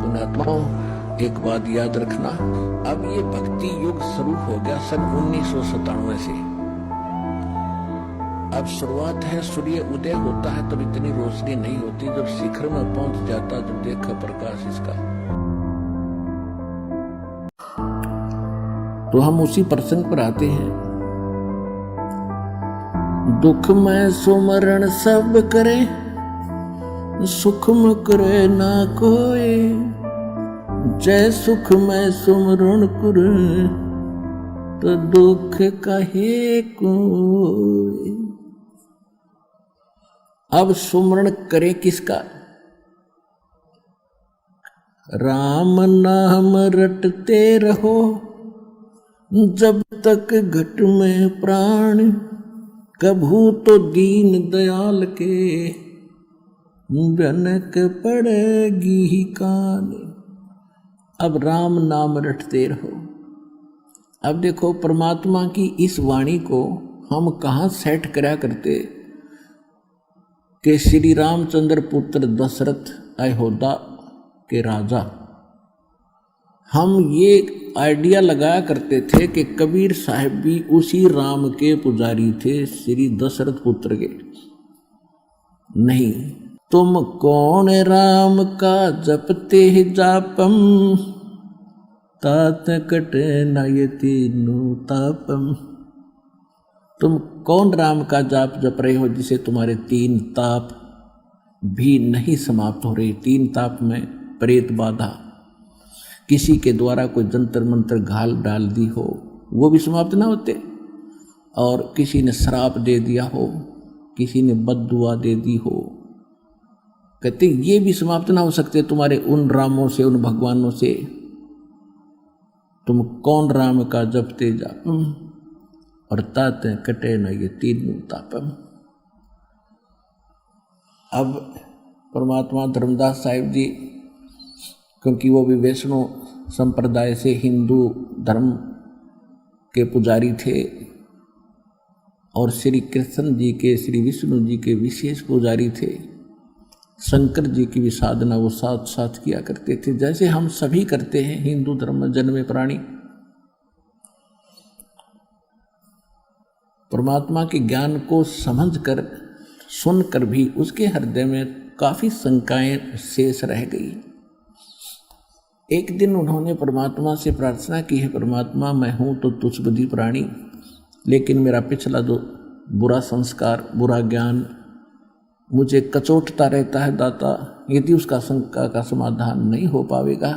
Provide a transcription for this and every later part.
पुण्यात्माओं, एक बात याद रखना, अब ये भक्ति युग शुरू हो गया सन 1997 से। अब शुरुआत है, सूर्य उदय होता है तब इतनी रोशनी नहीं होती, जब शिखर में पहुंच जाता जब देखा प्रकाश इसका। तो हम उसी प्रसंग पर आते हैं। दुख में सुमरण सब करे, सुख में करे ना कोई, जय सुख में सुमरण करे तो दुख कहे कोई। अब सुमरण करे किसका? राम नाम रटते रहो जब तक घट में प्राण, कभू तो दीन दयाल के बनक पड़ेगी ही कान। अब राम नाम रटते रहो। अब देखो परमात्मा की इस वाणी को हम कहाँ सेट करा करते कि श्री रामचंद्र पुत्र दशरथ अयोध्या के राजा, हम ये आइडिया लगाया करते थे कि कबीर साहब भी उसी राम के पुजारी थे, श्री दशरथ पुत्र के। नहीं, तुम कौन राम का जपते जापम, तात कटे नयति तापम। तुम कौन राम का जाप जप रहे हो जिसे तुम्हारे 3 ताप भी नहीं समाप्त हो रहे। 3 ताप में प्रेत बाधा, किसी के द्वारा कोई जंतर मंत्र घाल डाल दी हो वो भी समाप्त ना होते, और किसी ने श्राप दे दिया हो, किसी ने बद्दुआ दे दी हो, कहते ये भी समाप्त ना हो सकते तुम्हारे उन रामों से, उन भगवानों से। तुम कौन राम का जपते जापम, और तात कटे न ये 3 तापम। अब परमात्मा धर्मदास साहिब जी, क्योंकि वो भी वैष्णव संप्रदाय से हिंदू धर्म के पुजारी थे और श्री कृष्ण जी के, श्री विष्णु जी के विशेष पुजारी थे। शंकर जी की भी साधना वो साथ साथ किया करते थे, जैसे हम सभी करते हैं हिंदू धर्म में जन्मे प्राणी। परमात्मा के ज्ञान को समझकर, सुनकर भी उसके हृदय में काफी शंकाएं शेष रह गई। एक दिन उन्होंने परमात्मा से प्रार्थना की है, परमात्मा मैं हूं तो तुच्छ बुद्धि प्राणी, लेकिन मेरा पिछला जो बुरा संस्कार, बुरा ज्ञान मुझे कचोटता रहता है दाता, यदि उसका शंका का समाधान नहीं हो पाएगा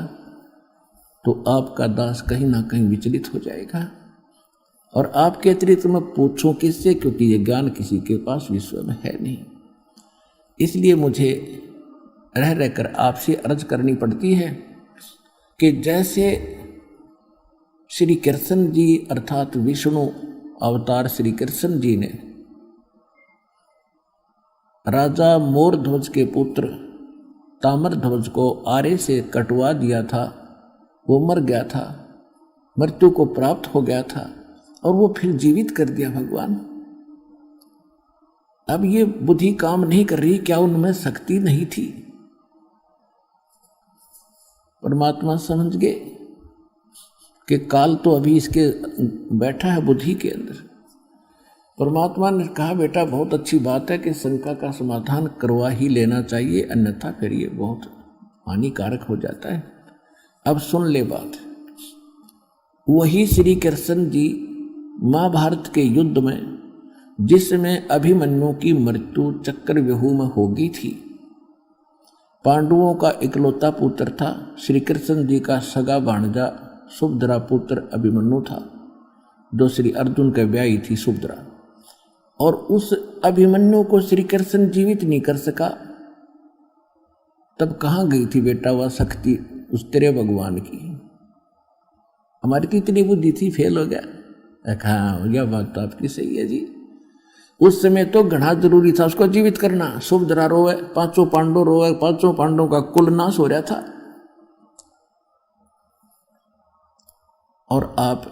तो आपका दास कहीं ना कहीं विचलित हो जाएगा, और आपके अतिरिक्त मैं पूछूं किससे, क्योंकि ये ज्ञान किसी के पास विश्व में है नहीं। इसलिए मुझे रह रहकर आपसे अर्ज करनी पड़ती है कि जैसे श्री कृष्ण जी अर्थात विष्णु अवतार श्री कृष्ण जी ने राजा मोरध्वज के पुत्र ताम्रध्वज को आरे से कटवा दिया था, वो मर गया था, मृत्यु को प्राप्त हो गया था, और वो फिर जीवित कर दिया भगवान। अब ये बुद्धि काम नहीं कर रही, क्या उनमें शक्ति नहीं थी? परमात्मा समझ गए कि काल तो अभी इसके बैठा है बुद्धि के अंदर। परमात्मा ने कहा बेटा बहुत अच्छी बात है कि शंका का समाधान करवा ही लेना चाहिए, अन्यथा फिर ये बहुत हानिकारक हो जाता है। अब सुन ले बात। वही श्री कृष्ण जी महाभारत के युद्ध में, जिसमें अभिमन्यु की मृत्यु चक्रव्यूह में हो गई थी, पांडवों का इकलौता पुत्र था, श्री कृष्ण जी का सगा भांजा सुभद्रा पुत्र अभिमन्यु था, जो श्री अर्जुन के ब्याही थी सुभद्रा, और उस अभिमन्यु को श्री कृष्ण जीवित नहीं कर सका। तब कहाँ गई थी बेटा वह शक्ति उस तेरे भगवान की? हमारी तो इतनी बुद्धि थी, फेल हो गया। हाँ, यह बात तो आपकी सही है जी। उस समय तो घना जरूरी था उसको जीवित करना। सुभद्रा रोए, 5 पांडव रोए, 5 पांडवों का कुल नाश हो रहा था, और आप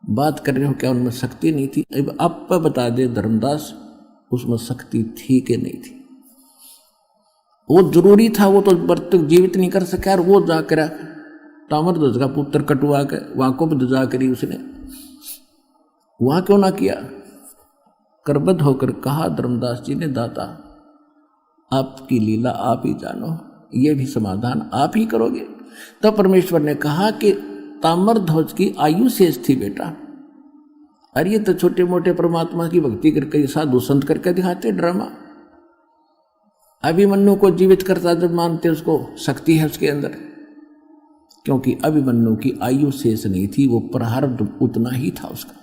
बात कर रहे हो क्या उनमें शक्ति नहीं थी? अब आप बता दे धर्मदास, उसमें शक्ति थी कि नहीं थी? वो जरूरी था, वो तो बर्तक जीवित नहीं कर सका, और वो जाकर ताम्रध्वज का पुत्र कटवा के वहां को दजा करी उसने, वहां क्यों ना किया? करबद्ध होकर कहा धर्मदास जी ने, दाता आपकी लीला आप ही जानो, ये भी समाधान आप ही करोगे। तब परमेश्वर ने कहा कि ताम्रध्वज की आयु शेष थी बेटा, अरे ये तो छोटे मोटे परमात्मा की भक्ति करके साधु संत करके दिखाते ड्रामा। अभिमन्यु को जीवित करता जब मानते उसको शक्ति है उसके अंदर, क्योंकि अभिमन्यु की आयु शेष नहीं थी, वो प्रारब्ध उतना ही था उसका।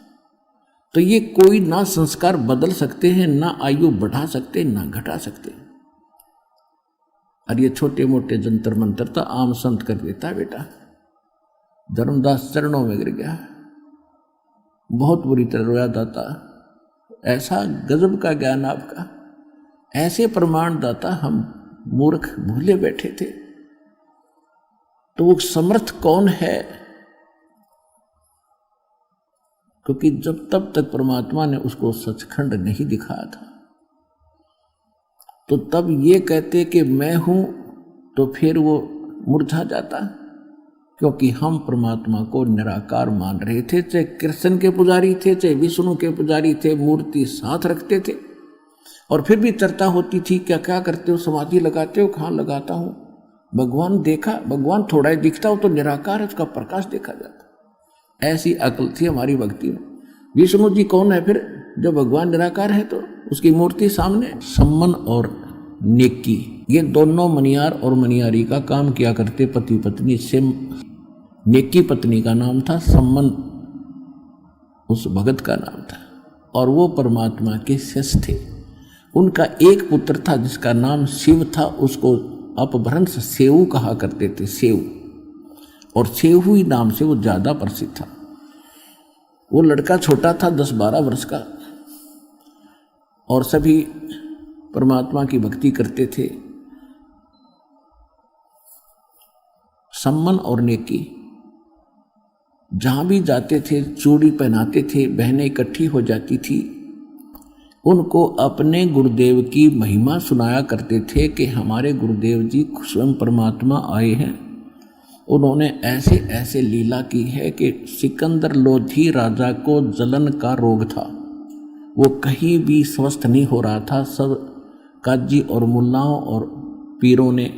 तो ये कोई ना संस्कार बदल सकते हैं, ना आयु बढ़ा सकते, ना घटा सकते। और ये छोटे मोटे जंतर मंतर तो आम संत कर देता है बेटा। धर्मदास चरणों में गिर गया, बहुत बुरी तरह रोया दाता, ऐसा गजब का ज्ञान आपका, ऐसे प्रमाण दाता हम मूर्ख भूले बैठे थे। तो वो समर्थ कौन है? क्योंकि जब तब तक परमात्मा ने उसको सचखंड नहीं दिखाया था, तो तब ये कहते कि मैं हूं, तो फिर वो मुरझा जाता, क्योंकि हम परमात्मा को निराकार मान रहे थे। चाहे कृष्ण के पुजारी थे, चाहे विष्णु के पुजारी थे, मूर्ति साथ रखते थे, और फिर भी चर्चा होती थी, क्या क्या करते हो, समाधि लगाते हो? कहाँ लगाता हूं, भगवान देखा, भगवान थोड़ा ही दिखता हो तो निराकार है, उसका प्रकाश देखा जाता। ऐसी अकल थी हमारी भक्ति में। विष्णु जी कौन है फिर? जब भगवान निराकार है तो उसकी मूर्ति सामने। सम्मन और नेकी, ये दोनों मनियार और मनियारी का काम किया करते, पति पत्नी से। नेकी पत्नी का नाम था, सम्मन उस भगत का नाम था, और वो परमात्मा के शिष्य थे। उनका एक पुत्र था जिसका नाम शिव था, उसको अपभ्रंश सेऊ कहा करते थे, सेऊ, और सेऊ ही नाम से वो ज्यादा प्रसिद्ध था। वो लड़का छोटा था, 10-12 वर्ष का, और सभी परमात्मा की भक्ति करते थे। सम्मन और नेकी जहां भी जाते थे चूड़ी पहनाते थे, बहनें इकट्ठी हो जाती थी, उनको अपने गुरुदेव की महिमा सुनाया करते थे कि हमारे गुरुदेव जी स्वयं परमात्मा आए हैं, उन्होंने ऐसे ऐसे लीला की है कि सिकंदर लोधी राजा को जलन का रोग था, वो कहीं भी स्वस्थ नहीं हो रहा था। सब काजी और मुल्लाओं और पीरों ने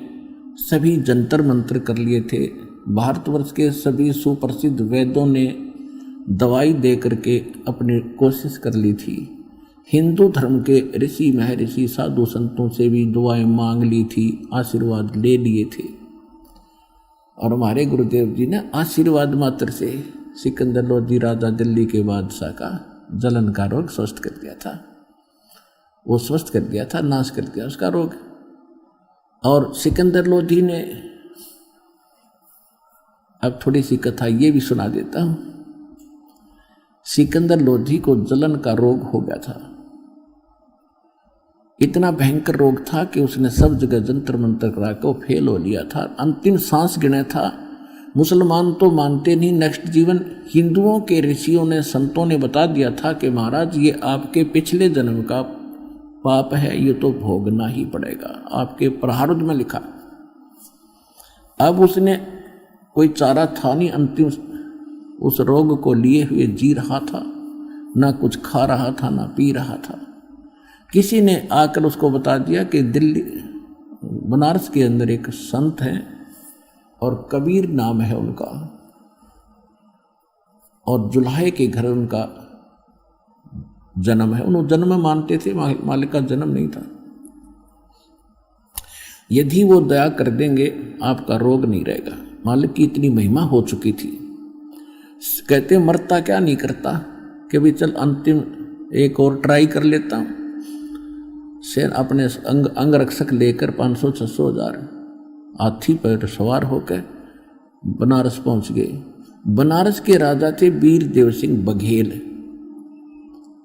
सभी जंतर मंत्र कर लिए थे, भारतवर्ष के सभी सुप्रसिद्ध वैद्यों ने दवाई दे करके अपनी कोशिश कर ली थी, हिंदू धर्म के ऋषि महर्षि साधु संतों से भी दुआएं मांग ली थी, आशीर्वाद ले लिए थे, और हमारे गुरुदेव जी ने आशीर्वाद मात्र से सिकंदर लोधी राजा दिल्ली के बादशाह का जलन का रोग स्वस्थ कर दिया था। वो स्वस्थ कर दिया था, नाश कर दिया उसका रोग। और सिकंदर लोधी ने, अब थोड़ी सी कथा ये भी सुना देता हूं। सिकंदर लोधी को जलन का रोग हो गया था, इतना भयंकर रोग था कि उसने सब जगह जंतर मंतर करा के वो फेल हो लिया था, अंतिम सांस गिना था। मुसलमान तो मानते नहीं नेक्स्ट जीवन, हिंदुओं के ऋषियों ने संतों ने बता दिया था कि महाराज ये आपके पिछले जन्म का पाप है, ये तो भोगना ही पड़ेगा, आपके प्रारब्ध में लिखा। अब उसने कोई चारा था नहीं, अंतिम उस रोग को लिए हुए जी रहा था, ना कुछ खा रहा था ना पी रहा था। किसी ने आकर उसको बता दिया कि दिल्ली बनारस के अंदर एक संत हैं और कबीर नाम है उनका, और जुल्हे के घर उनका जन्म है। उन्होंने जन्म मानते थे, मालिक का जन्म नहीं था। यदि वो दया कर देंगे आपका रोग नहीं रहेगा। मालिक की इतनी महिमा हो चुकी थी, कहते मरता क्या नहीं करता कि भी चल अंतिम एक और ट्राई कर लेता हूं। शेर अपने अंग रक्षक लेकर 500-600 हज़ार हाथी पर सवार होकर बनारस पहुंच गए। बनारस के राजा थे वीर देव सिंह बघेल,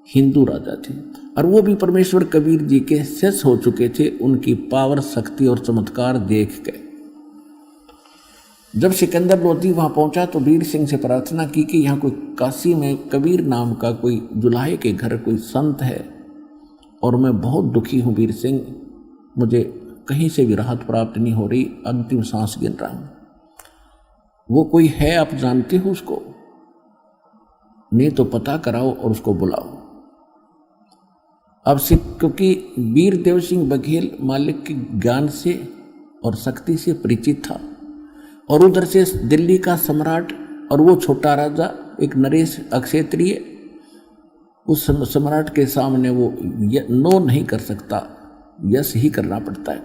हिंदू राजा थे, और वो भी परमेश्वर कबीर जी के शिष्य हो चुके थे। उनकी पावर, शक्ति और चमत्कार देख के जब सिकंदर लोधी वहां पहुंचा तो वीर सिंह से प्रार्थना की कि यहाँ कोई काशी में कबीर नाम का कोई जुल्हे के घर कोई संत है, और मैं बहुत दुखी हूँ वीर सिंह, मुझे कहीं से भी राहत प्राप्त नहीं हो रही, अंतिम सांस गिन रहा हूं। वो कोई है, आप जानते हो उसको? नहीं तो पता कराओ और उसको बुलाओ। अब क्योंकि वीरदेव सिंह बघेल मालिक के ज्ञान से और शक्ति से परिचित था, और उधर से दिल्ली का सम्राट और वो छोटा राजा एक नरेश अक्षेत्रीय, उस सम्राट के सामने वो नो नहीं कर सकता, यस ही करना पड़ता है।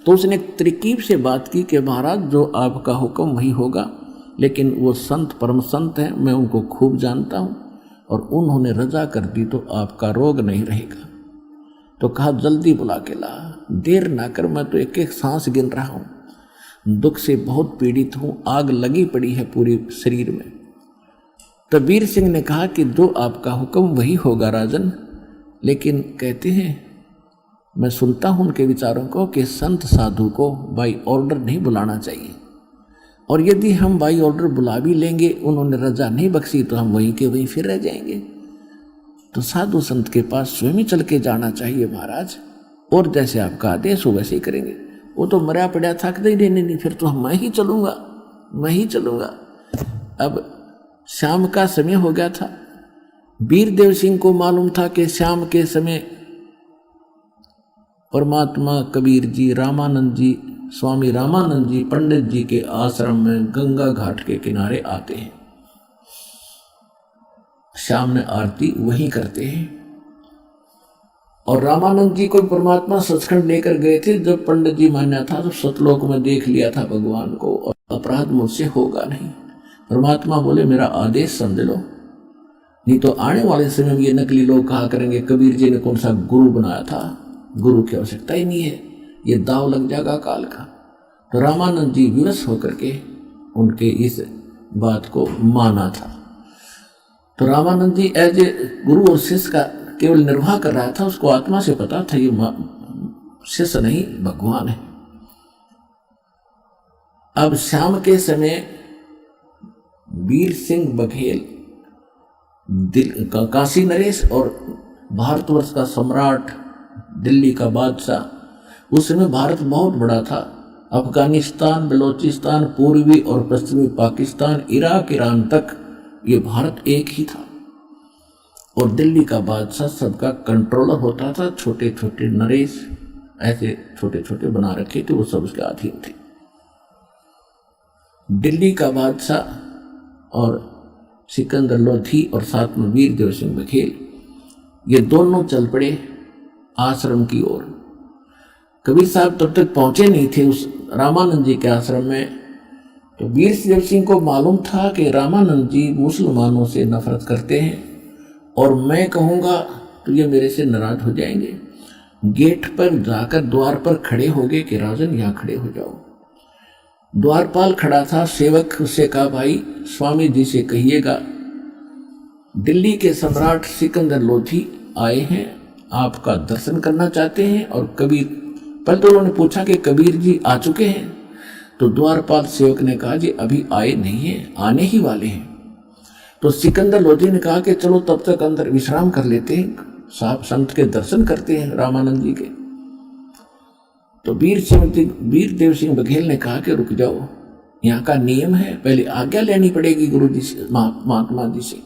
तो उसने तरकीब से बात की कि महाराज जो आपका हुक्म वही होगा, लेकिन वो संत परम संत हैं, मैं उनको खूब जानता हूँ, और उन्होंने रजा कर दी तो आपका रोग नहीं रहेगा। तो कहा जल्दी बुला के ला, देर ना कर, मैं तो एक एक सांस गिन रहा हूँ, दुख से बहुत पीड़ित हूँ, आग लगी पड़ी है पूरी शरीर में। तो वीर सिंह ने कहा कि जो आपका हुक्म वही होगा राजन, लेकिन कहते हैं, मैं सुनता हूं उनके विचारों को कि संत साधु को बाई ऑर्डर नहीं बुलाना चाहिए, और यदि हम बाई ऑर्डर बुला भी लेंगे, उन्होंने रजा नहीं बख्शी, तो हम वहीं के वहीं फिर रह जाएंगे। तो साधु संत के पास स्वयं ही चल के जाना चाहिए महाराज, और जैसे आपका आदेश हो वैसे ही करेंगे। वो तो मरा पड़ा था कि नहीं, फिर तो मैं ही चलूंगा। अब शाम का समय हो गया था। वीरदेव सिंह को मालूम था कि शाम के समय परमात्मा कबीर जी, रामानंद जी, स्वामी रामानंद जी पंडित जी के आश्रम में गंगा घाट के किनारे आते हैं, शाम में आरती वहीं करते हैं। और रामानंद जी को परमात्मा सचखंड लेकर गए थे। जब पंडित जी मान्या था तो सतलोक में देख लिया था भगवान को, और अपराध मुझसे होगा नहीं। परमात्मा बोले मेरा आदेश समझ लो, नहीं तो आने वाले समय में ये नकली लोग कहा करेंगे कबीर जी ने कौन सा गुरु बनाया था, गुरु की आवश्यकता ही नहीं है, ये दाव लग जाएगा काल का। तो रामानंद जी विवश होकर के उनके इस बात को माना था। तो रामानंद जी एज ए गुरु और शिष्य का केवल निर्वाह कर रहा था, उसको आत्मा से पता था ये शिष्य नहीं भगवान है। अब शाम के समय वीर सिंह बघेल काशी नरेश और भारतवर्ष का सम्राट, दिल्ली का बादशाह, उस समय भारत बहुत बड़ा था। अफगानिस्तान, बलोचिस्तान, पूर्वी और पश्चिमी पाकिस्तान, इराक, ईरान तक ये भारत एक ही था, और दिल्ली का बादशाह सबका कंट्रोलर होता था। छोटे छोटे नरेश ऐसे छोटे छोटे बना रखे थे, वो सब उसके अधीन थे। दिल्ली का बादशाह और सिकंदर लोधी और साथ में वीरदेव सिंह बघेल, ये दोनों चल पड़े आश्रम की ओर। कबीर साहब तब तक पहुंचे नहीं थे उस रामानंद जी के आश्रम में। तो वीरदेव सिंह को मालूम था कि रामानंद जी मुसलमानों से नफरत करते हैं, और मैं कहूँगा तो ये मेरे से नाराज हो जाएंगे। गेट पर जाकर द्वार पर खड़े हो गए कि राजन यहाँ खड़े हो जाओ। द्वारपाल खड़ा था, सेवक उससे कहा भाई स्वामी जी से कहिएगा दिल्ली के सम्राट सिकंदर लोधी आए हैं, आपका दर्शन करना चाहते हैं। और कबीर, पहले तो उन्होंने पूछा कि कबीर जी आ चुके हैं? तो द्वारपाल सेवक ने कहा जी अभी आए नहीं हैं, आने ही वाले हैं। तो सिकंदर लोधी ने कहा कि चलो तब तक अंदर विश्राम कर लेते हैं, साहब संत के दर्शन करते हैं रामानंद जी के। तो वीरदेव सिंह बघेल ने कहा कि रुक जाओ, यहाँ का नियम है, पहले आज्ञा लेनी पड़ेगी गुरु जी से, महात्मा जी से।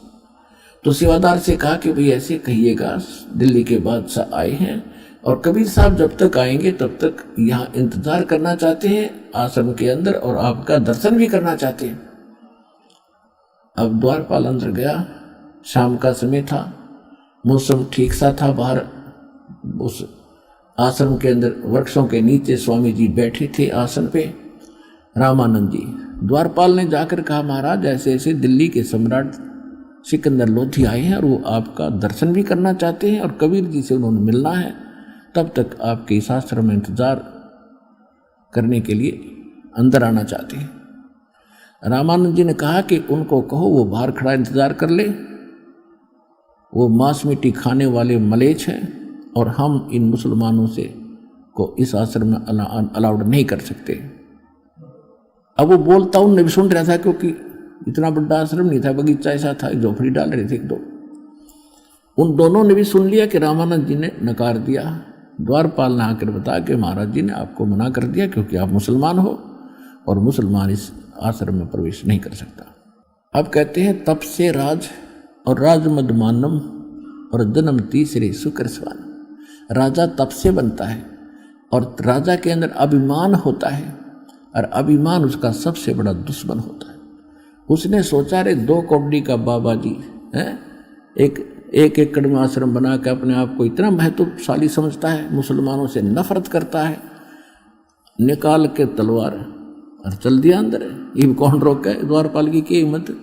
तो सेवादार से कहा कि भाई ऐसे कहिएगा दिल्ली के बादशाह आए हैं, और कबीर साहब जब तक आएंगे तब तक यहाँ इंतजार करना चाहते हैं आश्रम के अंदर, और आपका दर्शन भी करना चाहते हैं। अब द्वारपाल अंदर गया, शाम का समय था, मौसम ठीक सा था। बाहर उस आश्रम के अंदर वृक्षों के नीचे स्वामी जी बैठे थे आसन पे। रामानंद जी, द्वारपाल ने जाकर कहा महाराज ऐसे ऐसे दिल्ली के सम्राट सिकंदर लोधी आए हैं, और वो आपका दर्शन भी करना चाहते हैं, और कबीर जी से उन्होंने मिलना है, तब तक आपके इस आश्रम में इंतजार करने के लिए अंदर आना चाहते हैं। रामानंद जी ने कहा कि उनको कहो वो बाहर खड़ा इंतजार कर ले, वो मांस मिट्टी खाने वाले मलेच्छ हैं, और हम इन मुसलमानों से को इस आश्रम में अलाउड नहीं कर सकते। अब वो बोलता उनने भी सुन रहा था, क्योंकि इतना बड़ा आश्रम नहीं था, बगीचा ऐसा था, झोपड़ी डाल रहे थे एक दो। उन दोनों ने भी सुन लिया कि रामानंद जी ने नकार दिया। द्वारपाल ने आकर बताया कि महाराज जी ने आपको मना कर दिया क्योंकि आप मुसलमान हो और मुसलमान इस आश्रम में प्रवेश नहीं कर सकता। अब कहते हैं तप से राज और राजमदमानम और जन्म तीसरे शुक्र स्वान। राजा तप से बनता है और राजा के अंदर अभिमान होता है और अभिमान उसका सबसे बड़ा दुश्मन होता है। उसने सोचा रे 2 कौड़ी का बाबा जी है, एक एकड़ में आश्रम बना के अपने आप को इतना महत्वशाली समझता है, मुसलमानों से नफरत करता है, निकाल के तलवार और चल दिया अंदर। ये कौन रोके? द्वारपाल की हिम्मत।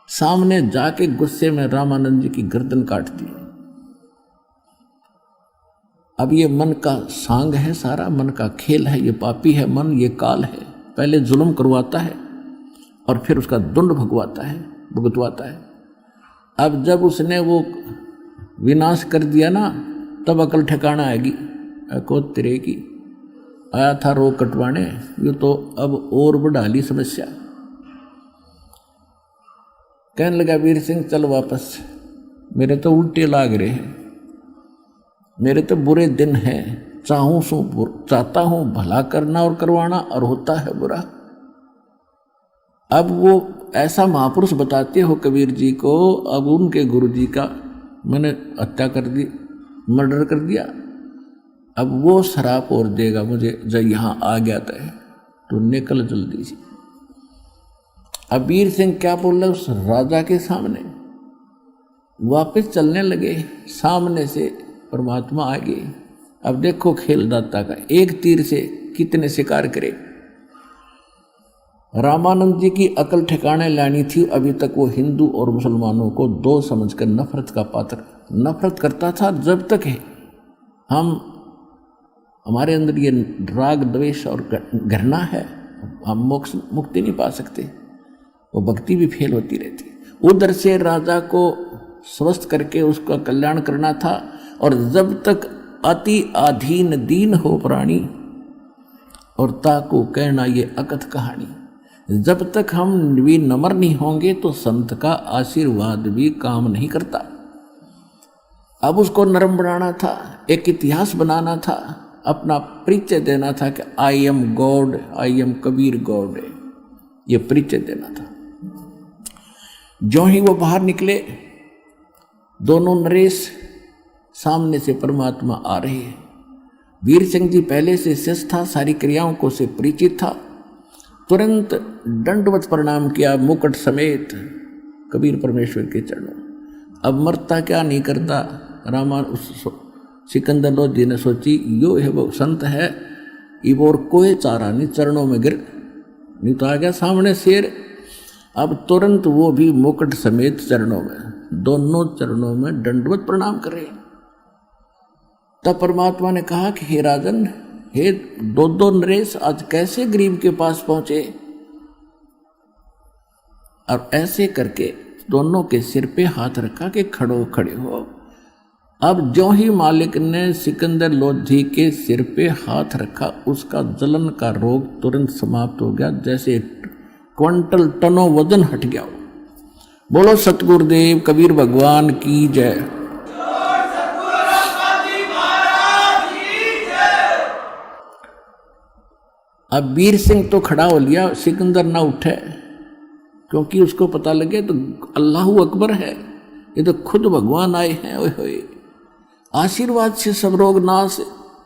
सामने जाके गुस्से में रामानंद जी की गर्दन काट दी। अब ये मन का सांग है, सारा मन का खेल है, ये पापी है मन, ये काल है। पहले जुल्म करवाता है और फिर उसका दंड भुगतवाता है। अब जब उसने वो विनाश कर दिया ना, तब अकल ठिकाना आएगी। को तेरे की आया था रोग कटवाने, ये तो अब और बढ़ा ली समस्या। कहने लगा वीर सिंह चल वापस, मेरे तो उल्टे लाग रहे हैं, मेरे तो बुरे दिन हैं, चाहता हूं भला करना और करवाना और होता है बुरा। अब वो ऐसा महापुरुष बताते हो कबीर जी को, अब उनके गुरु जी का मैंने हत्या कर दी, मर्डर कर दिया, अब वो शराप और देगा मुझे जब यहाँ आ गया था, तो निकल जल्दी से। अब वीर सिंह क्या बोल रहे उस राजा के सामने, वापस चलने लगे। सामने से परमात्मा आ गए। अब देखो खेल दाता का, एक तीर से कितने शिकार करे। रामानंद जी की अकल ठिकाने लानी थी। अभी तक वो हिंदू और मुसलमानों को 2 समझकर नफरत का पात्र नफरत करता था। जब तक है हमारे अंदर ये राग द्वेष और घृणा है, हम मोक्ष मुक्ति नहीं पा सकते, वो भक्ति भी फेल होती रहती। उधर से राजा को स्वस्थ करके उसका कल्याण करना था। और जब तक अति अधीन दीन हो प्राणी और ताको कहना ये अकथ कहानी, जब तक हम भी नम्र नहीं होंगे तो संत का आशीर्वाद भी काम नहीं करता। अब उसको नरम बनाना था, एक इतिहास बनाना था, अपना परिचय देना था कि आई am God, I M Kabir God, ये परिचय देना था। जो ही वो बाहर निकले, दोनों नरेश सामने से परमात्मा आ रहे हैं। वीर सिंह जी पहले से शिष्य था, सारी क्रियाओं को से परिचित था। तुरंत दंडवत प्रणाम किया मुकुट समेत कबीर परमेश्वर के चरणों। अब मरता क्या नहीं करता। सिकंदर लोधी ने सोची यो है वो संत है, इब और कोई चारा नहीं, चरणों में गिर, नहीं तो आ गया सामने शेर। अब तुरंत वो भी मुकुट समेत चरणों में, दोनों चरणों में दंडवत प्रणाम करे। तब परमात्मा ने कहा कि हे राजन, हे 2 नरेश, आज कैसे गरीब के पास पहुंचे। और ऐसे करके दोनों के सिर पे हाथ रखा कि खड़े हो। अब जो ही मालिक ने सिकंदर लोधी के सिर पे हाथ रखा, उसका जलन का रोग तुरंत समाप्त हो गया, जैसे क्विंटल टनों वजन हट गया। बोलो सतगुरुदेव कबीर भगवान की जय। अब वीर सिंह तो खड़ा हो लिया, सिकंदर ना उठे, क्योंकि उसको पता लगे तो अल्लाह अकबर है, ये तो खुद भगवान आए हैं। ओए होए, आशीर्वाद से सब रोग नाश,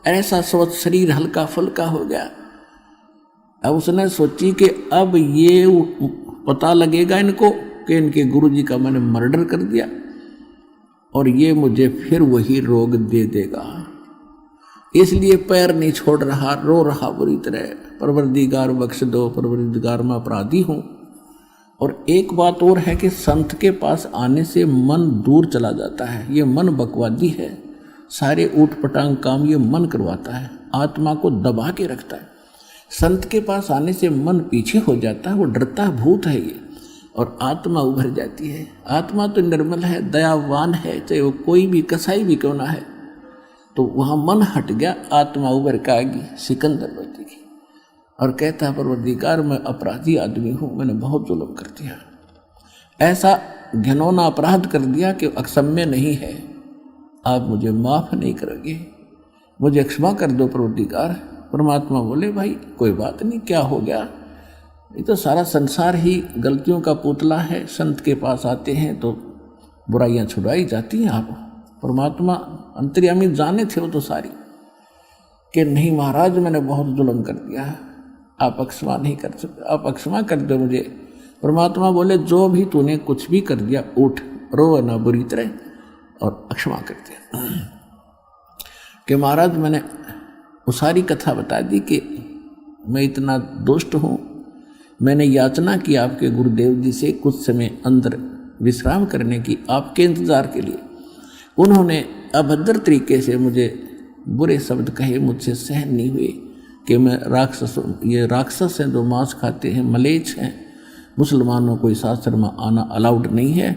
ऐसा स्वस्थ शरीर हल्का फुल्का हो गया। अब उसने सोची कि अब ये पता लगेगा इनको कि इनके गुरुजी का मैंने मर्डर कर दिया और ये मुझे फिर वही रोग दे देगा। इसलिए पैर नहीं छोड़ रहा, रो रहा बुरी तरह, परवरदिगार बख्श दो, परवरदिगार मैं अपराधी हूं। और एक बात और है कि संत के पास आने से मन दूर चला जाता है। ये मन बकवादी है, सारे ऊट पटांग काम ये मन करवाता है, आत्मा को दबा के रखता है। संत के पास आने से मन पीछे हो जाता है, वो डरता भूत है ये, और आत्मा उभर जाती है। आत्मा तो निर्मल है, दयावान है, चाहे वो कोई भी कसाई भी क्यों ना है। तो वहाँ मन हट गया, आत्मा उभर के आएगी सिकंदर लोधी की, और कहता है परवरदिगार मैं अपराधी आदमी हूँ, मैंने बहुत जुल्म कर दिया, ऐसा घिनौना अपराध कर दिया कि अक्षम्य नहीं है, आप मुझे माफ नहीं करोगे। मुझे क्षमा कर दो परवरदिगार। परमात्मा बोले भाई कोई बात नहीं, क्या हो गया, ये तो सारा संसार ही गलतियों का पुतला है। संत के पास आते हैं तो बुराइयां छुड़ाई जाती हैं। आप परमात्मा अंतर्यामी जाने थे वो तो सारी, कि नहीं महाराज मैंने बहुत जुल्म कर दिया है, आप अक्षमा नहीं कर सकते, आप अक्षमा कर दो मुझे। परमात्मा बोले जो भी तूने कुछ भी कर दिया, उठ, रो ना बुरी तरह और अक्षमा कर दिया। कि महाराज मैंने वो सारी कथा बता दी कि मैं इतना दुष्ट हूँ, मैंने याचना की आपके गुरुदेव जी से कुछ समय अंदर विश्राम करने की, आपके इंतज़ार के लिए। उन्होंने अभद्र तरीके से मुझे बुरे शब्द कहे, मुझसे सहन नहीं हुए कि मैं ये राक्षस हैं जो मांस खाते हैं, मलेच्छ हैं, मुसलमानों को इस आश्रम में आना अलाउड नहीं है।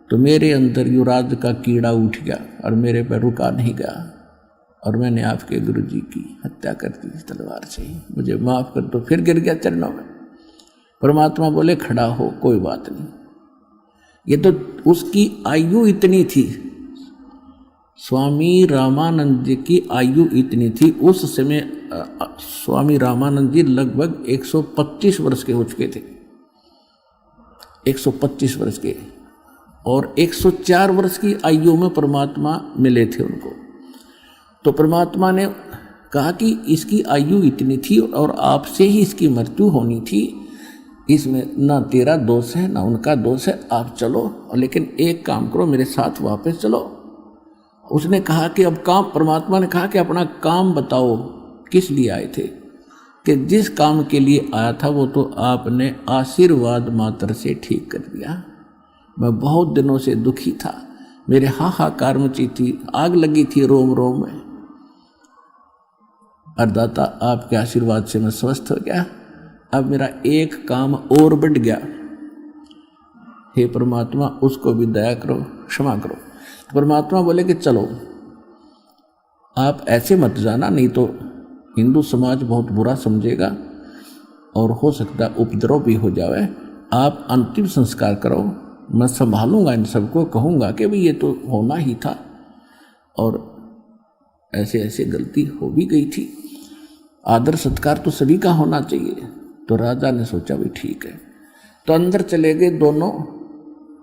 तो मेरे अंदर युवराज का कीड़ा उठ गया और मेरे पर रुका नहीं गया और मैंने आपके गुरु जी की हत्या कर दी तलवार से, मुझे माफ़ कर दो। फिर गिर गया चरणों में। परमात्मा बोले खड़ा हो, कोई बात नहीं। ये तो उसकी आयु इतनी थी, स्वामी रामानंद जी की आयु इतनी थी। उस समय स्वामी रामानंद जी लगभग 125 वर्ष के हो चुके थे, 125 वर्ष के, और 104 वर्ष की आयु में परमात्मा मिले थे उनको। तो परमात्मा ने कहा कि इसकी आयु इतनी थी और आपसे ही इसकी मृत्यु होनी थी, इसमें ना तेरा दोष है ना उनका दोष है, आप चलो, और लेकिन एक काम करो, मेरे साथ वापस चलो। उसने कहा कि अब काम, परमात्मा ने कहा कि अपना काम बताओ, किस लिए आए थे? कि जिस काम के लिए आया था वो तो आपने आशीर्वाद मात्र से ठीक कर दिया। मैं बहुत दिनों से दुखी था, मेरे हाहाकार मची थी, आग लगी थी रोम रोम में, और दाता आपके आशीर्वाद से मैं स्वस्थ हो गया। अब मेरा एक काम और बढ़ गया, हे परमात्मा उसको भी दया करो, क्षमा करो। तो परमात्मा बोले कि चलो आप ऐसे मत जाना, नहीं तो हिंदू समाज बहुत बुरा समझेगा और हो सकता उपद्रव भी हो जाए। आप अंतिम संस्कार करो, मैं संभालूंगा इन सबको, कहूँगा कि भाई ये तो होना ही था और ऐसे ऐसे गलती हो भी गई थी, आदर सत्कार तो सभी का होना चाहिए। तो राजा ने सोचा भी ठीक है, तो अंदर चले गए दोनों।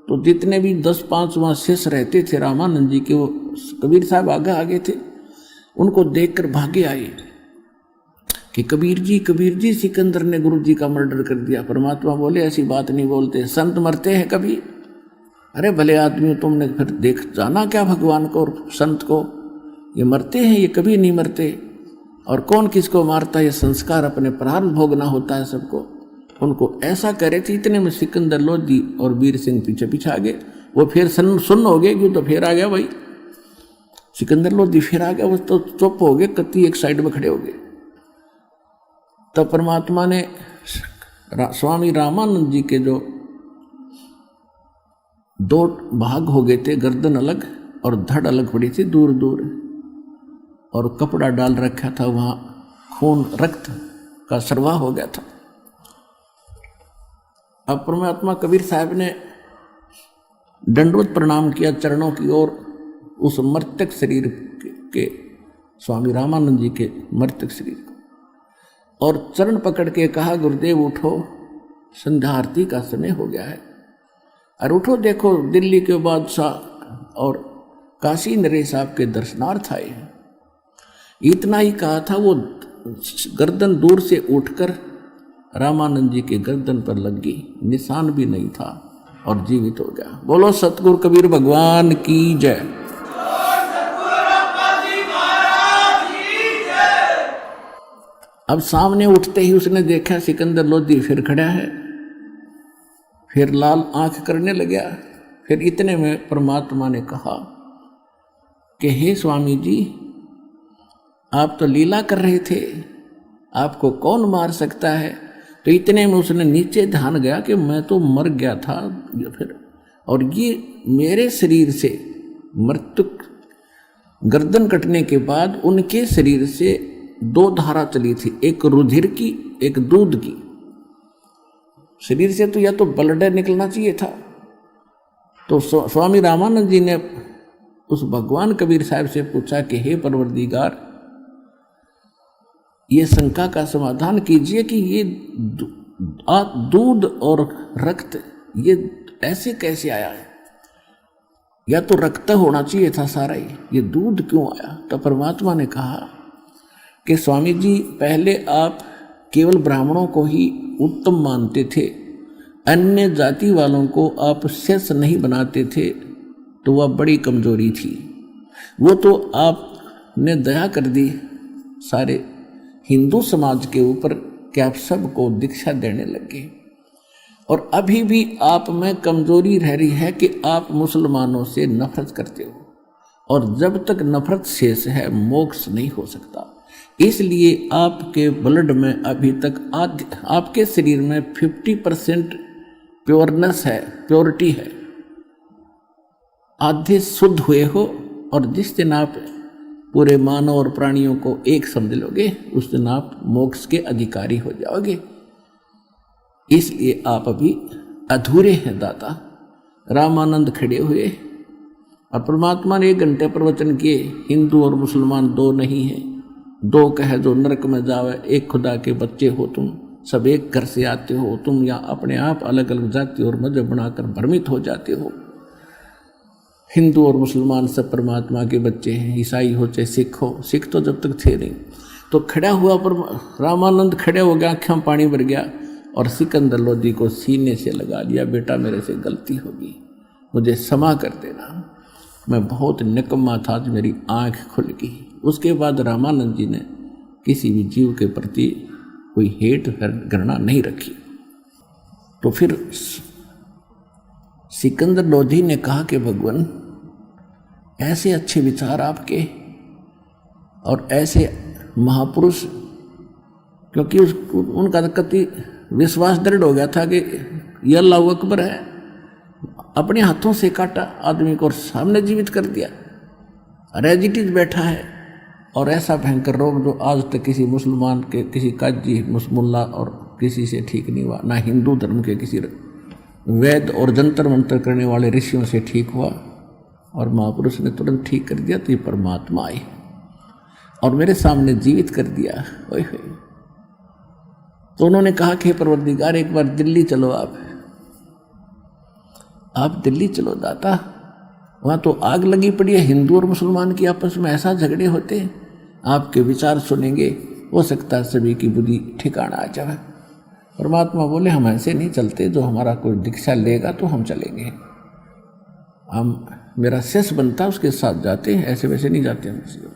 तो जितने भी 10-5 वहाँ शेष रहते थे रामानंद जी के, वो कबीर साहब आगे आगे थे, उनको देखकर भागे आए कि कबीर जी सिकंदर ने गुरु जी का मर्डर कर दिया। परमात्मा बोले ऐसी बात नहीं बोलते, संत मरते हैं कभी? अरे भले आदमी तुमने फिर देख जाना क्या भगवान को और संत को, ये मरते हैं, ये कभी नहीं मरते। और कौन किसको मारता है, ये संस्कार अपने प्रारंभ भोगना होता है सबको। उनको ऐसा करे थे। इतने में सिकंदर लोधी और वीर सिंह पीछे पीछे आ गए। वो फिर सुन्न हो गए, क्यों तो फिर आ गया भाई सिकंदर लोधी, फिर आ गया। वो तो चुप हो गए, कत्ती एक साइड में खड़े हो गए। तब परमात्मा ने स्वामी रामानंद जी के जो 2 भाग हो गए थे, गर्दन अलग और धड़ अलग पड़ी थी दूर दूर, और कपड़ा डाल रखा था, वहाँ खून रक्त का सरवाह हो गया था। अब परमात्मा कबीर साहब ने दंडवत प्रणाम किया चरणों की ओर, उस मृतक शरीर के स्वामी रामानंद जी के मृतक शरीर को, और चरण पकड़ के कहा गुरुदेव उठो, संध्या आरती का समय हो गया है, और उठो, देखो दिल्ली के बादशाह और काशी नरेश आपके दर्शनार्थ आए हैं। इतना ही कहा था, वो गर्दन दूर से उठकर रामानंद जी के गर्दन पर लग गई, निशान भी नहीं था और जीवित हो गया। बोलो सतगुरु कबीर भगवान की जय। अब सामने उठते ही उसने देखा सिकंदर लोधी फिर खड़ा है, फिर लाल आंख करने लगा। फिर इतने में परमात्मा ने कहा कि हे स्वामी जी, आप तो लीला कर रहे थे, आपको कौन मार सकता है? तो इतने में उसने नीचे ध्यान गया कि मैं तो मर गया था फिर, और ये मेरे शरीर से मृतक गर्दन कटने के बाद उनके शरीर से 2 धारा चली थी, एक रुधिर की, एक दूध की। शरीर से तो या तो ब्लड निकलना चाहिए था। तो स्वामी रामानंद जी ने उस भगवान कबीर साहब से पूछा कि हे परवरदिगार, ये शंका का समाधान कीजिए कि ये दूध और रक्त ये ऐसे कैसे आया है, या तो रक्त होना चाहिए था सारा ही, ये दूध क्यों आया। तो परमात्मा ने कहा कि स्वामी जी, पहले आप केवल ब्राह्मणों को ही उत्तम मानते थे, अन्य जाति वालों को आप शेष नहीं बनाते थे, तो वह बड़ी कमजोरी थी। वो तो आपने दया कर दी सारे हिंदू समाज के ऊपर कि आप सबको दीक्षा देने लगे, और अभी भी आप में कमजोरी रह रही है कि आप मुसलमानों से नफरत करते हो, और जब तक नफरत शेष है मोक्ष नहीं हो सकता। इसलिए आपके ब्लड में अभी तक आपके शरीर में 50% प्योरनेस है, प्योरिटी है, आधे शुद्ध हुए हो, और जिस दिन आप पूरे मानव और प्राणियों को एक समझ लोगे उस दिन आप मोक्ष के अधिकारी हो जाओगे। इसलिए आप अभी अधूरे हैं दाता। रामानंद खड़े हुए और परमात्मा ने 1 घंटे प्रवचन किए। हिंदू और मुसलमान दो नहीं हैं, दो कहे जो नरक में जावे, एक खुदा के बच्चे हो तुम, सब एक घर से आते हो तुम, या अपने आप अलग अलग जाति और मजहब बनाकर भ्रमित हो जाते हो। हिंदू और मुसलमान सब परमात्मा के बच्चे हैं, ईसाई हो चाहे सिख हो, सिख तो जब तक थे नहीं। तो खड़ा हुआ पर रामानंद खड़े हो गया, आँखों में पानी भर गया और सिकंदर लोधी को सीने से लगा लिया, बेटा मेरे से गलती होगी, मुझे क्षमा कर देना, मैं बहुत निकम्मा था, आज मेरी आँख खुल गई। उसके बाद रामानंद जी ने किसी भी जीव के प्रति कोई हेट घृणा नहीं रखी। तो फिर सिकंदर लोधी ने कहा कि भगवान, ऐसे अच्छे विचार आपके और ऐसे महापुरुष, क्योंकि उनका कति विश्वास दृढ़ हो गया था कि ये अल्लाह अकबर है, अपने हाथों से काटा आदमी को और सामने जीवित कर दिया, रेजिटीज बैठा है, और ऐसा भयंकर रोग जो आज तक किसी मुसलमान के, किसी काजी मुल्ला और किसी से ठीक नहीं हुआ, ना हिंदू धर्म के किसी वैद और जंतर मंतर करने वाले ऋषियों से ठीक हुआ, और महापुरुष ने तुरंत ठीक कर दिया। तो ये परमात्मा आए और मेरे सामने जीवित कर दिया। ओए होए। तो उन्होंने कहा कि परवरदिगार, एक बार दिल्ली चलो, आप दिल्ली चलो दाता, वहाँ तो आग लगी पड़ी है, हिंदू और मुसलमान की आपस में ऐसा झगड़े होते हैं, आपके विचार सुनेंगे, हो सकता है सभी की बुद्धि ठिकाना आ जाए। परमात्मा बोले, हम ऐसे नहीं चलते, जो हमारा कोई दीक्षा लेगा तो हम चलेंगे, हम मेरा शेष बनता उसके साथ जाते हैं, ऐसे वैसे नहीं जाते हम किसी को।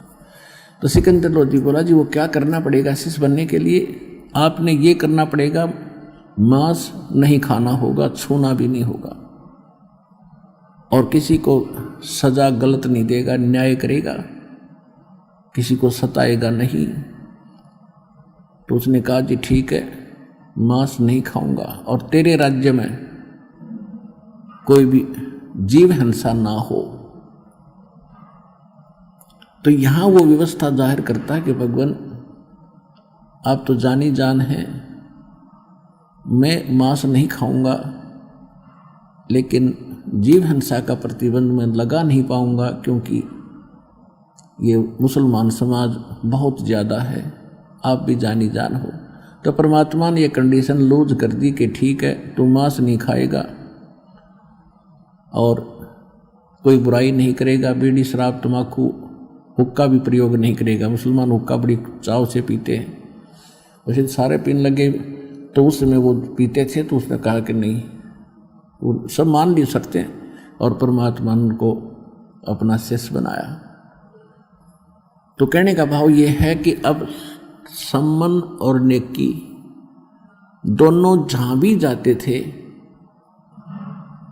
तो सिकंदर लोधी बोला, जी वो क्या करना पड़ेगा शेष बनने के लिए? आपने ये करना पड़ेगा, मांस नहीं खाना होगा, छूना भी नहीं होगा, और किसी को सजा गलत नहीं देगा, न्याय करेगा, किसी को सताएगा नहीं। तो उसने कहा, जी ठीक है, मांस नहीं खाऊंगा, और तेरे राज्य में कोई भी जीव हिंसा ना हो। तो यहां वो व्यवस्था जाहिर करता है कि भगवान, आप तो जानी जान हैं, मैं मांस नहीं खाऊंगा, लेकिन जीव हिंसा का प्रतिबंध मैं लगा नहीं पाऊंगा, क्योंकि ये मुसलमान समाज बहुत ज़्यादा है, आप भी जानी जान हो। तो परमात्मा ने ये कंडीशन लूज कर दी कि ठीक है, तू मांस नहीं खाएगा और कोई बुराई नहीं करेगा, बीड़ी शराब तम्बाकू हुक्का भी प्रयोग नहीं करेगा। मुसलमान हुक्का बड़ी चाव से पीते हैं, वैसे सारे पीने लगे, तो उस समय वो पीते थे, तो उसने कहा कि नहीं, वो सब मान नहीं सकते हैं, और परमात्मा ने उनको अपना शिष्य बनाया। तो कहने का भाव ये है कि अब सम्मन और नेकी दोनों जहाँ भी जाते थे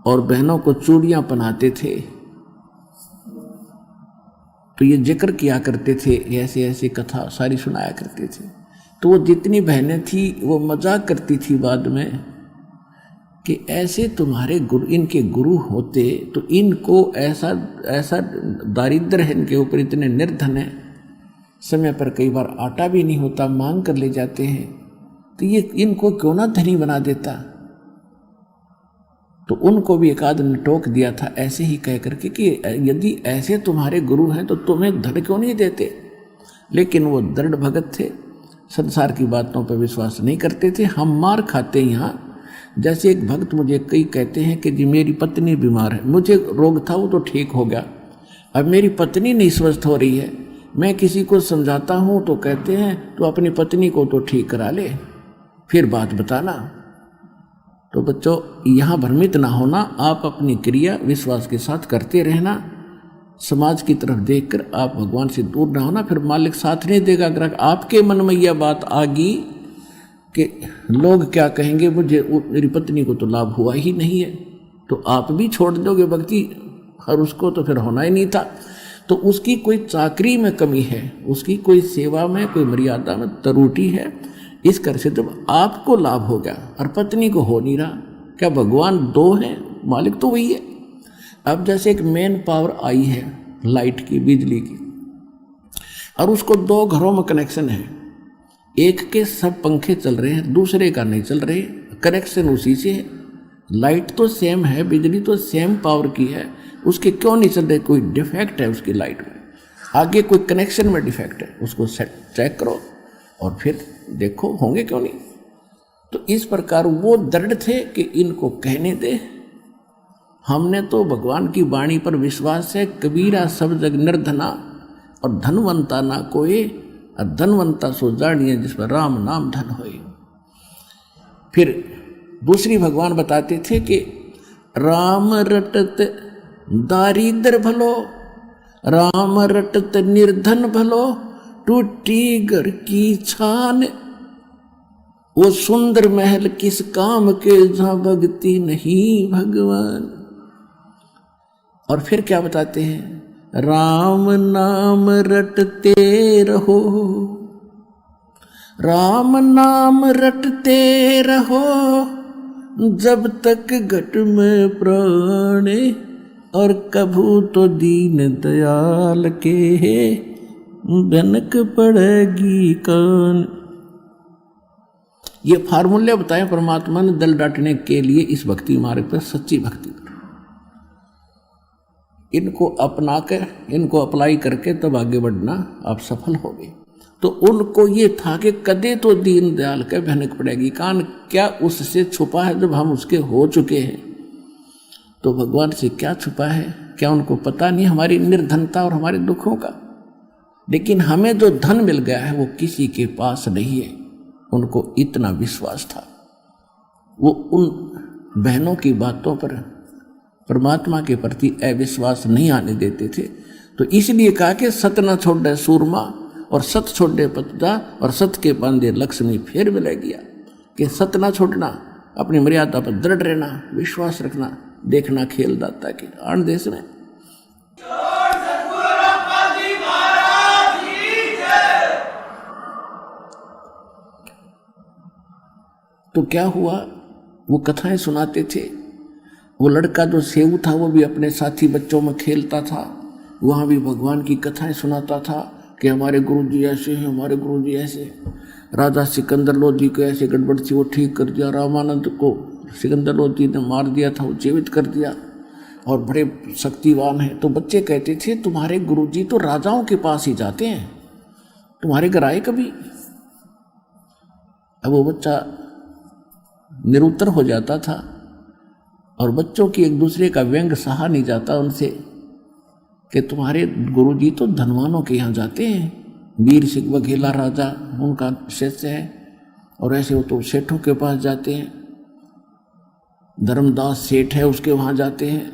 और बहनों को चूड़ियाँ पहनाते थे, तो ये जिक्र किया करते थे, ऐसे ऐसे कथा सारी सुनाया करते थे। तो वो जितनी बहनें थी वो मजाक करती थी बाद में कि ऐसे तुम्हारे गुरु, इनके गुरु होते तो इनको ऐसा ऐसा दारिद्र है इनके ऊपर, इतने निर्धन है, समय पर कई बार आटा भी नहीं होता, मांग कर ले जाते हैं, तो ये इनको क्यों ना धनी बना देता। तो उनको भी एक आदमी ने टोक दिया था ऐसे ही कह करके कि यदि ऐसे तुम्हारे गुरु हैं तो तुम्हें धन क्यों नहीं देते। लेकिन वो दृढ़ भगत थे, संसार की बातों पर विश्वास नहीं करते थे। हम मार खाते यहाँ। जैसे एक भक्त मुझे कई कहते हैं कि जी मेरी पत्नी बीमार है, मुझे रोग था वो तो ठीक हो गया, अब मेरी पत्नी नहीं स्वस्थ हो रही है, मैं किसी को समझाता हूँ तो कहते हैं तो अपनी पत्नी को तो ठीक करा ले फिर बात बताना। तो बच्चों यहाँ भ्रमित ना होना, आप अपनी क्रिया विश्वास के साथ करते रहना। समाज की तरफ देखकर आप भगवान से दूर ना होना, फिर मालिक साथ नहीं देगा। अगर आपके मन में यह बात आ गई कि लोग क्या कहेंगे, मुझे मेरी पत्नी को तो लाभ हुआ ही नहीं है, तो आप भी छोड़ दोगे भक्ति और उसको तो फिर होना ही नहीं था। तो उसकी कोई चाकरी में कमी है, उसकी कोई सेवा में कोई मर्यादा में त्रुटि है, इस कर से जब आपको लाभ हो गया और पत्नी को हो नहीं रहा, क्या भगवान दो हैं? मालिक तो वही है। अब जैसे एक मेन पावर आई है लाइट की, बिजली की, और उसको 2 घरों में कनेक्शन है, एक के सब पंखे चल रहे हैं, दूसरे का नहीं चल रहे, कनेक्शन उसी से है। लाइट तो सेम है, बिजली तो सेम पावर की है, उसके क्यों नहीं चल रहे? कोई डिफेक्ट है उसकी लाइट में, आगे कोई कनेक्शन में डिफेक्ट है, उसको चेक करो और फिर देखो होंगे क्यों नहीं। तो इस प्रकार वो दृढ़ थे कि इनको कहने दे। हमने तो भगवान की वाणी पर विश्वास है। कबीरा सब जग निर्धना और धनवंता ना कोई, और धनवंता सो जानिए जिस पर राम नाम धन होए। फिर दूसरी भगवान बताते थे कि राम रटत दारिद्र भलो, राम रटत निर्धन भलो, टूटी घर की छान, वो सुंदर महल किस काम के जहां भक्ति नहीं भगवान। और फिर क्या बताते हैं? राम नाम रटते रहो, राम नाम रटते रहो, जब तक घट में प्राण, और कभू तो दीन दयाल के भनक पड़ेगी कान। ये फार्मूले बताए परमात्मा ने दल डांटने के लिए इस भक्ति मार्ग पर, सच्ची भक्ति पर। इनको अपना कर, इनको अप्लाई करके तब आगे बढ़ना आप सफल होगे। तो उनको ये था कि कदे तो दीन दयाल के भनक पड़ेगी कान। क्या उससे छुपा है? जब हम उसके हो चुके हैं तो भगवान से क्या छुपा है? क्या उनको पता नहीं हमारी निर्धनता और हमारे दुखों का? लेकिन हमें जो धन मिल गया है वो किसी के पास नहीं है। उनको इतना विश्वास था, वो उन बहनों की बातों पर परमात्मा के प्रति अविश्वास नहीं आने देते थे। तो इसलिए कहा कि सत न छोड़े सूरमा, और सत छोड़े पतदा, और सत के बांधे लक्ष्मी फिर मिल गया। कि सत न छोड़ना, अपनी मर्यादा पर दृढ़ रहना, विश्वास रखना, देखना खेल दाता के आन देश में। तो क्या हुआ? वो कथाएं सुनाते थे। वो लड़का जो सेऊ था वो भी अपने साथी बच्चों में खेलता था, वहाँ भी भगवान की कथाएं सुनाता था कि हमारे गुरुजी ऐसे हैं, हमारे गुरुजी ऐसे। राजा सिकंदर लोधी को ऐसे गड़बड़ थी वो ठीक कर दिया, रामानंद को सिकंदर लोधी ने मार दिया था वो जीवित कर दिया, और बड़े शक्तिवान हैं। तो बच्चे कहते थे तुम्हारे गुरुजी तो राजाओं के पास ही जाते हैं, तुम्हारे घर आए कभी? अब वो बच्चा निरुत्तर हो जाता था, और बच्चों की एक दूसरे का व्यंग सहा नहीं जाता उनसे कि तुम्हारे गुरुजी तो धनवानों के यहाँ जाते हैं, वीर सिंह बघेला राजा उनका शिष्य है, और ऐसे वो तो सेठों के पास जाते हैं, धर्मदास सेठ है उसके वहाँ जाते हैं।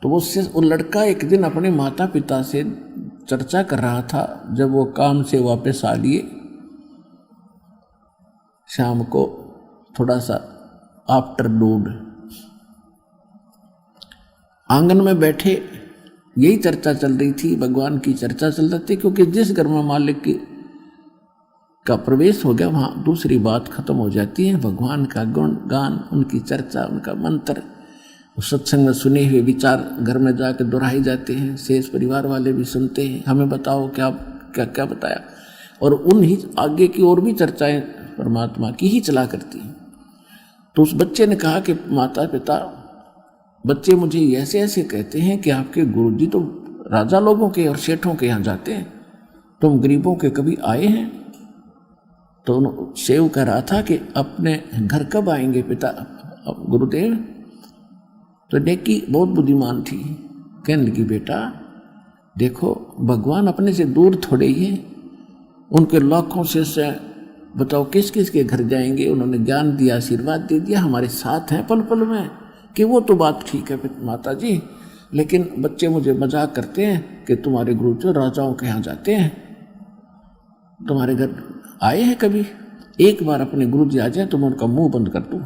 तो वो लड़का एक दिन अपने माता पिता से चर्चा कर रहा था, जब वो काम से वापस आ लिए शाम को थोड़ा सा आफ्टरनून, आंगन में बैठे यही चर्चा चल रही थी, भगवान की चर्चा चल रही थी। क्योंकि जिस घर में मालिक का प्रवेश हो गया वहाँ दूसरी बात खत्म हो जाती है। भगवान का गुण गान, उनकी चर्चा, उनका मंत्र, सत्संग में सुने हुए विचार घर में जाकर दोहराए जाते हैं। शेष परिवार वाले भी सुनते हैं, हमें बताओ क्या क्या क्या बताया, और उन ही आगे की और भी चर्चाएं परमात्मा की ही चला करती हैं। तो उस बच्चे ने कहा कि माता पिता, बच्चे मुझे ऐसे ऐसे कहते हैं कि आपके गुरुजी तो राजा लोगों के और सेठों के यहाँ जाते हैं, तुम गरीबों के कभी आए हैं? तो सेव कह रहा था कि अपने घर कब आएंगे पिता गुरुदेव? तो नेकी बहुत बुद्धिमान थी, कहने लगी बेटा देखो भगवान अपने से दूर थोड़े ही है, उनके लाखों से बताओ किस किस के घर जाएंगे। उन्होंने ज्ञान दिया, आशीर्वाद दे दिया, हमारे साथ हैं पल पल में, कि वो तो बात ठीक है माता जी, लेकिन बच्चे मुझे मजाक करते हैं कि तुम्हारे गुरु जो राजाओं के यहाँ जाते हैं, तुम्हारे घर आए हैं कभी? एक बार अपने गुरु जी आ जाए तो मैं उनका मुंह बंद कर दूँ।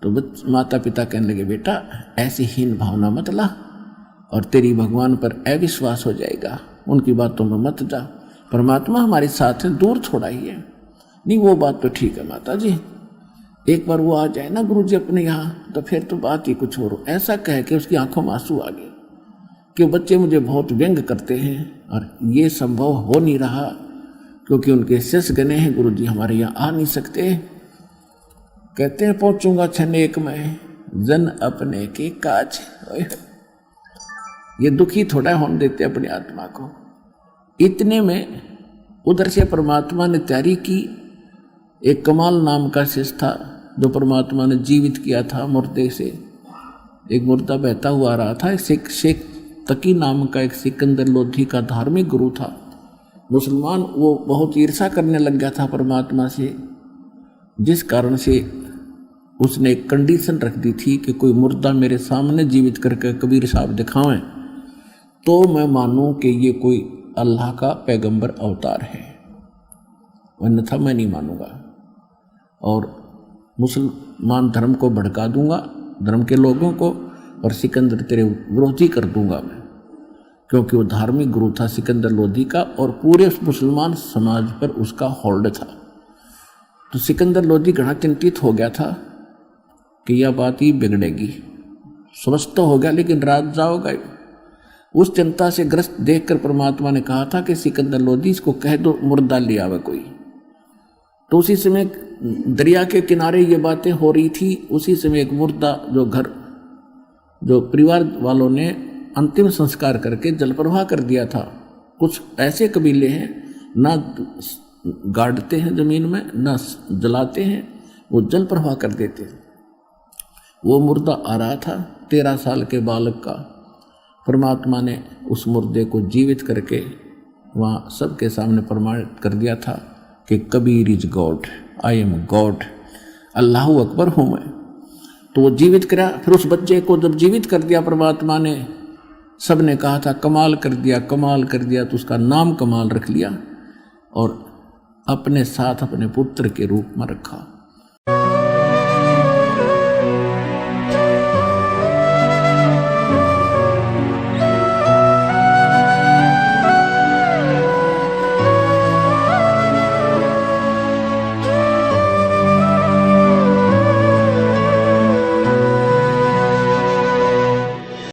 तो माता पिता कहने लगे बेटा ऐसी हीन भावना मत ला, और तेरी भगवान पर अविश्वास हो जाएगा, उनकी बातों में मत जा, परमात्मा हमारे साथ है, दूर थोड़ा ही है। नहीं वो बात तो ठीक है माता जी, एक बार वो आ जाए ना गुरु जी अपने यहाँ तो फिर तो बात ही कुछ और। ऐसा कह के उसकी आंखों में आंसू आ गए कि बच्चे मुझे बहुत व्यंग करते हैं और ये संभव हो नहीं रहा क्योंकि उनके शिष्य गने हैं, गुरु जी हमारे यहाँ आ नहीं सकते। कहते हैं पहुंचूंगा क्षण एक में जन अपने के काज। ये दुखी थोड़ा होने देते अपनी आत्मा को। इतने में उधर से परमात्मा ने तैयारी की। एक कमाल नाम का शिष्य था जो परमात्मा ने जीवित किया था मुर्दे से। एक मुर्दा बहता हुआ आ रहा था। शेख तकी नाम का एक सिकंदर लोधी का धार्मिक गुरु था, मुसलमान। वो बहुत ईर्षा करने लग गया था परमात्मा से, जिस कारण से उसने एक कंडीशन रख दी थी कि कोई मुर्दा मेरे सामने जीवित करके कबीर साहब दिखावें तो मैं मानूं कि ये कोई अल्लाह का पैगंबर अवतार है, अन्यथा मैं नहीं मानूंगा और मुसलमान धर्म को भड़का दूंगा, धर्म के लोगों को, और सिकंदर तेरे विरोधी कर दूंगा मैं। क्योंकि वो धार्मिक गुरु था सिकंदर लोधी का और पूरे मुसलमान समाज पर उसका होल्ड था। तो सिकंदर लोधी घना चिंतित हो गया था कि यह बात ही बिगड़ेगी। समझ तो हो गया लेकिन रात जाओगा। उस चिंता से ग्रस्त देखकर परमात्मा ने कहा था कि सिकंदर लोधी इसको कह दो मुर्दा ले आवे कोई। तो उसी समय दरिया के किनारे ये बातें हो रही थी। उसी समय एक मुर्दा जो परिवार वालों ने अंतिम संस्कार करके जल प्रवाह कर दिया था। कुछ ऐसे कबीले हैं ना गाड़ते हैं जमीन में ना जलाते हैं, वो जल प्रवाह कर देते हैं। वो मुर्दा आ रहा था 13 साल के बालक का। परमात्मा ने उस मुर्दे को जीवित करके वहाँ सबके सामने प्रमाणित कर दिया था कि Kabir is God, I am God, Allah अकबर हूँ मैं। तो वो जीवित करा। फिर उस बच्चे को जब जीवित कर दिया परमात्मा ने, सब ने कहा था कमाल कर दिया, कमाल कर दिया। तो उसका नाम कमाल रख लिया और अपने साथ अपने पुत्र के रूप में रखा।